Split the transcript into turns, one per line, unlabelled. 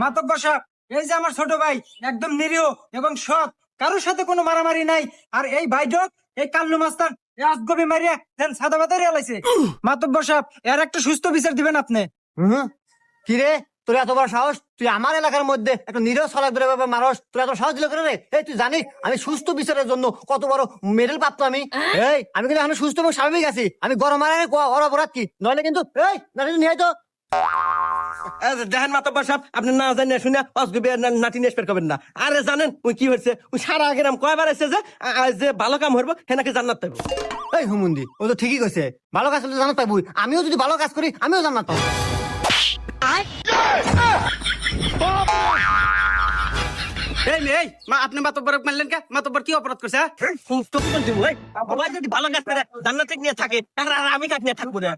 মাতব্বর সাহেব, এই যে আমার ছোট ভাই একদম নিরীহ এবং সৎ, কারোর সাথে কোনো মারামারি নাই। আর এই ভাইডক, এই কাল্লু মাস্তান, এই আজগবি মারিয়া দেন সাদা বাতারি আলাইছে। মাতব্বর সাহেব, এর একটা সুস্থ বিচার দিবেন আপনি।
কি রে, তোর এত বড় সাহস? তুই আমার এলাকার মধ্যে একটা নিরীহ ছলাক ধরে মানুষ, তোর এত সাহস দিল করে রে? এই তুই জানিস আমি সুস্থ বিচারের জন্য কত বড় মেডেল প্রাপ্ত আমি? এই আমি কিন্তু এখন সুস্থ এবং স্বাভাবিক আছি। আমি গরম মারানি অপরাধ কি নইলে কিন্তু এই নাটি নিয়ে তো।
দেখেন মাতব্বর সাহেব, আপনি না জানেন শুনে অসগবি নাটি নেসপের করবেন না। আরে জানেন ওই কি হয়েছে? ওই সারা আগে নাম কয়বার এসে যে ভালো কাম হইব হেনাকে জান্নাত পাইব।
এই হুমুন্দি, ও তো ঠিকই কইছে, ভালো কাজ করলে জানাত পাইবই। আমিও যদি ভালো কাজ করি আমিও জানাত পাবো।
এই মা, আপনি মাতব্বর মারলেন কে? মাতব্বর কি অপরাধ করছে?
যদি ভালো কাজ করে জান্নাতে নিয়ে থাকে, আর আমি কাকে নিয়ে থাকবো না?